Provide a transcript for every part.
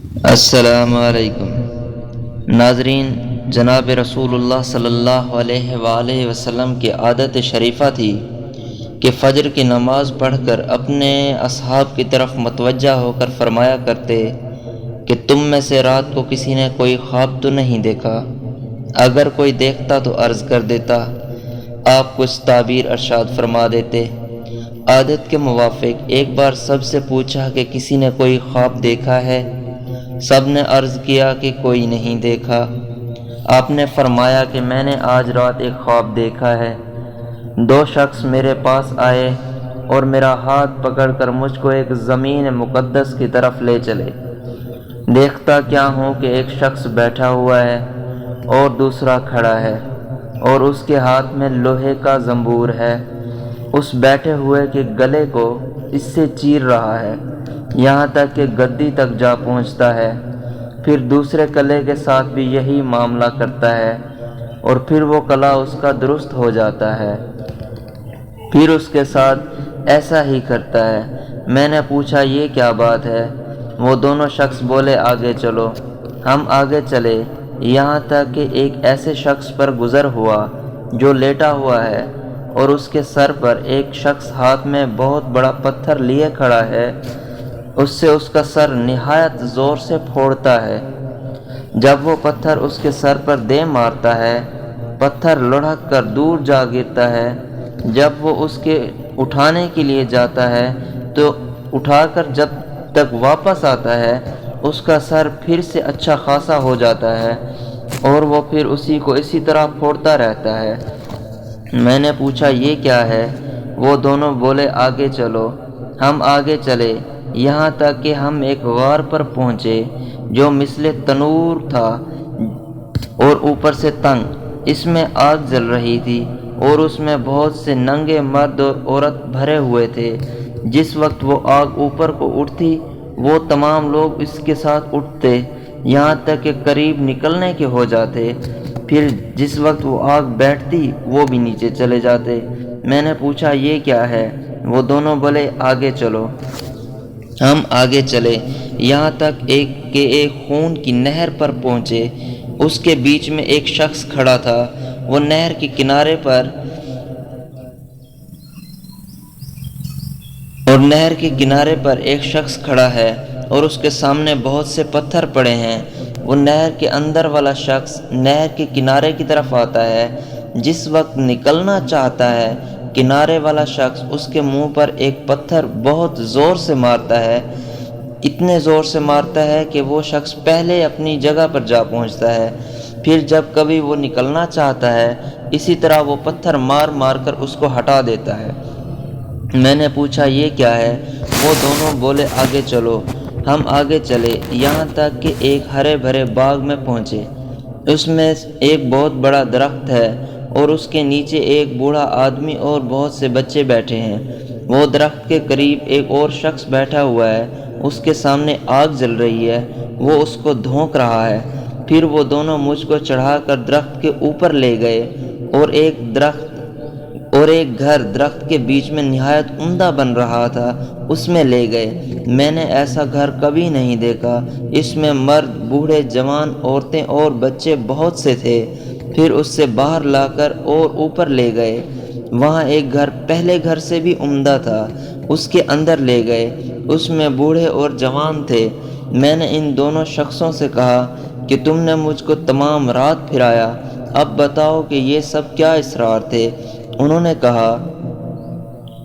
السلام علیکم ناظرین، جناب رسول اللہ صلی اللہ علیہ وآلہ وسلم کی عادت شریفہ تھی کہ فجر کی نماز پڑھ کر اپنے اصحاب کی طرف متوجہ ہو کر فرمایا کرتے کہ تم میں سے رات کو کسی نے کوئی خواب تو نہیں دیکھا؟ اگر کوئی دیکھتا تو عرض کر دیتا، آپ کچھ تعبیر ارشاد فرما دیتے۔ عادت کے موافق ایک بار سب سے پوچھا کہ کسی نے کوئی خواب دیکھا ہے؟ سب نے عرض کیا کہ کوئی نہیں دیکھا۔ آپ نے فرمایا کہ میں نے آج رات ایک خواب دیکھا ہے۔ دو شخص میرے پاس آئے اور میرا ہاتھ پکڑ کر مجھ کو ایک زمین مقدس کی طرف لے چلے۔ دیکھتا کیا ہوں کہ ایک شخص بیٹھا ہوا ہے اور دوسرا کھڑا ہے اور اس کے ہاتھ میں لوہے کا زنبور ہے۔ اس بیٹھے ہوئے کے گلے کو اس سے چیر رہا ہے، یہاں تک کہ گدی تک جا پہنچتا ہے۔ پھر دوسرے کلے کے ساتھ بھی یہی معاملہ کرتا ہے اور پھر وہ کلا اس کا درست ہو جاتا ہے۔ پھر اس کے ساتھ ایسا ہی کرتا ہے۔ میں نے پوچھا یہ کیا بات ہے؟ وہ دونوں شخص بولے آگے چلو۔ ہم آگے چلے، یہاں تک کہ ایک ایسے شخص پر گزر ہوا جو لیٹا ہوا ہے اور اس کے سر پر ایک شخص ہاتھ میں بہت بڑا پتھر لیے کھڑا ہے۔ اس سے اس کا سر نہایت زور سے پھوڑتا ہے۔ جب وہ پتھر اس کے سر پر دے مارتا ہے، پتھر لڑھک کر دور جا گرتا ہے۔ جب وہ اس کے اٹھانے کے لیے جاتا ہے تو اٹھا کر جب تک واپس آتا ہے اس کا سر پھر سے اچھا خاصا ہو جاتا ہے اور وہ پھر اسی کو اسی طرح پھوڑتا رہتا ہے۔ میں نے پوچھا یہ کیا ہے؟ وہ دونوں بولے آگے چلو۔ ہم آگے چلے، یہاں تک کہ ہم ایک غار پر پہنچے جو مثل تنور تھا اور اوپر سے تنگ۔ اس میں آگ جل رہی تھی اور اس میں بہت سے ننگے مرد اور عورت بھرے ہوئے تھے۔ جس وقت وہ آگ اوپر کو اٹھتی وہ تمام لوگ اس کے ساتھ اٹھتے، یہاں تک کہ قریب نکلنے کے ہو جاتے۔ پھر جس وقت وہ آگ بیٹھتی وہ بھی نیچے چلے جاتے۔ میں نے پوچھا یہ کیا ہے؟ وہ دونوں بولے آگے چلو۔ ہم آگے چلے، یہاں تک ایک خون کی نہر پر پہنچے۔ اس کے بیچ میں ایک شخص کھڑا تھا۔ وہ نہر کے کنارے پر ایک شخص کھڑا ہے اور اس کے سامنے بہت سے پتھر پڑے ہیں۔ وہ نہر کے اندر والا شخص نہر کے کنارے کی طرف آتا ہے۔ جس وقت نکلنا چاہتا ہے، کنارے والا شخص اس کے منہ پر ایک پتھر بہت زور سے مارتا ہے۔ اتنے زور سے مارتا ہے کہ وہ شخص پہلے اپنی جگہ پر جا پہنچتا ہے۔ پھر جب کبھی وہ نکلنا چاہتا ہے اسی طرح وہ پتھر مار مار کر اس کو ہٹا دیتا ہے۔ میں نے پوچھا یہ کیا ہے؟ وہ دونوں بولے آگے چلو۔ ہم آگے چلے، یہاں تک کہ ایک ہرے بھرے باغ میں پہنچے۔ اس میں ایک بہت بڑا درخت ہے اور اس کے نیچے ایک بوڑھا آدمی اور بہت سے بچے بیٹھے ہیں۔ وہ درخت کے قریب ایک اور شخص بیٹھا ہوا ہے، اس کے سامنے آگ جل رہی ہے، وہ اس کو دھونک رہا ہے۔ پھر وہ دونوں مجھ کو چڑھا کر درخت کے اوپر لے گئے اور ایک گھر درخت کے بیچ میں نہایت عمدہ بن رہا تھا اس میں لے گئے۔ میں نے ایسا گھر کبھی نہیں دیکھا۔ اس میں مرد، بوڑھے، جوان، عورتیں اور بچے بہت سے تھے۔ پھر اس سے باہر لا کر اور اوپر لے گئے۔ وہاں ایک گھر پہلے گھر سے بھی عمدہ تھا، اس کے اندر لے گئے۔ اس میں بوڑھے اور جوان تھے۔ میں نے ان دونوں شخصوں سے کہا کہ تم نے مجھ کو تمام رات پھرایا، اب بتاؤ کہ یہ سب کیا اسرار تھے؟ انہوں نے کہا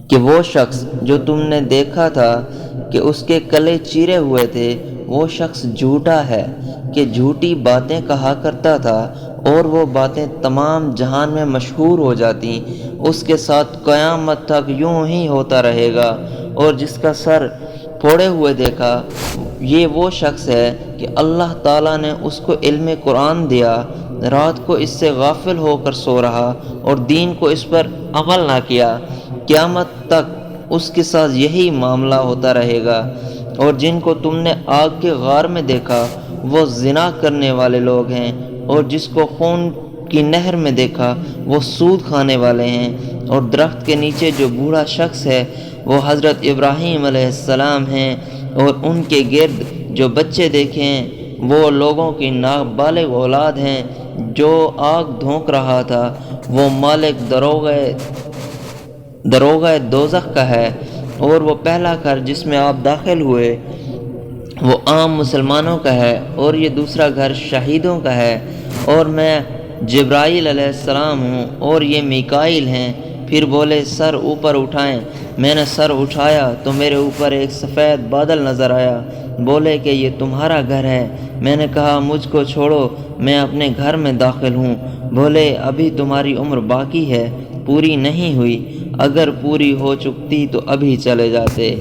کہ وہ شخص جو تم نے دیکھا تھا کہ اس کے کلے چیرے ہوئے تھے، وہ شخص جھوٹا ہے کہ جھوٹی باتیں کہا کرتا تھا اور وہ باتیں تمام جہان میں مشہور ہو جاتی۔ اس کے ساتھ قیامت تک یوں ہی ہوتا رہے گا۔ اور جس کا سر پھوڑے ہوئے دیکھا، یہ وہ شخص ہے کہ اللہ تعالیٰ نے اس کو علم قرآن دیا، رات کو اس سے غافل ہو کر سو رہا اور دین کو اس پر عمل نہ کیا۔ قیامت تک اس کے ساتھ یہی معاملہ ہوتا رہے گا۔ اور جن کو تم نے آگ کے غار میں دیکھا وہ زنا کرنے والے لوگ ہیں، اور جس کو خون کی نہر میں دیکھا وہ سود کھانے والے ہیں۔ اور درخت کے نیچے جو بوڑھا شخص ہے وہ حضرت ابراہیم علیہ السلام ہیں، اور ان کے گرد جو بچے دیکھیں وہ لوگوں کی نابالغ اولاد ہیں۔ جو آگ دھونک رہا تھا وہ مالک دروغہ دوزخ کا ہے، اور وہ پہلا گھر جس میں آپ داخل ہوئے وہ عام مسلمانوں کا ہے، اور یہ دوسرا گھر شہیدوں کا ہے، اور میں جبرائیل علیہ السلام ہوں اور یہ میکائیل ہیں۔ پھر بولے سر اوپر اٹھائیں۔ میں نے سر اٹھایا تو میرے اوپر ایک سفید بادل نظر آیا۔ بولے کہ یہ تمہارا گھر ہے۔ میں نے کہا مجھ کو چھوڑو، میں اپنے گھر میں داخل ہوں۔ بولے ابھی تمہاری عمر باقی ہے، پوری نہیں ہوئی، اگر پوری ہو چکتی تو ابھی چلے جاتے۔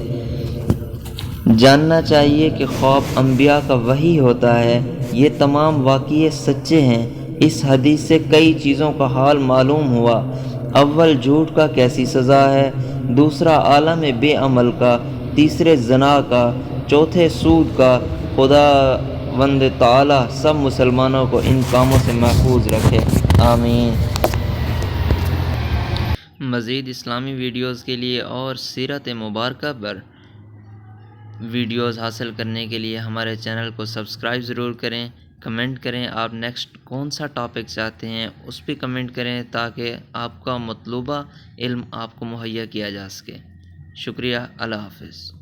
جاننا چاہیے کہ خواب انبیاء کا وحی ہوتا ہے۔ یہ تمام واقعے سچے ہیں۔ اس حدیث سے کئی چیزوں کا حال معلوم ہوا۔ اول، جھوٹ کا کیسی سزا ہے، دوسرا عالم بے عمل کا، تیسرے زنا کا، چوتھے سود کا۔ خداوند تعالی سب مسلمانوں کو ان کاموں سے محفوظ رکھے، آمین۔ مزید اسلامی ویڈیوز کے لیے اور سیرت مبارکہ پر ویڈیوز حاصل کرنے کے لیے ہمارے چینل کو سبسکرائب ضرور کریں۔ کمنٹ کریں آپ نیکسٹ کون سا ٹاپک چاہتے ہیں، اس پہ کمنٹ کریں تاکہ آپ کا مطلوبہ علم آپ کو مہیا کیا جا سکے۔ شکریہ، اللہ حافظ۔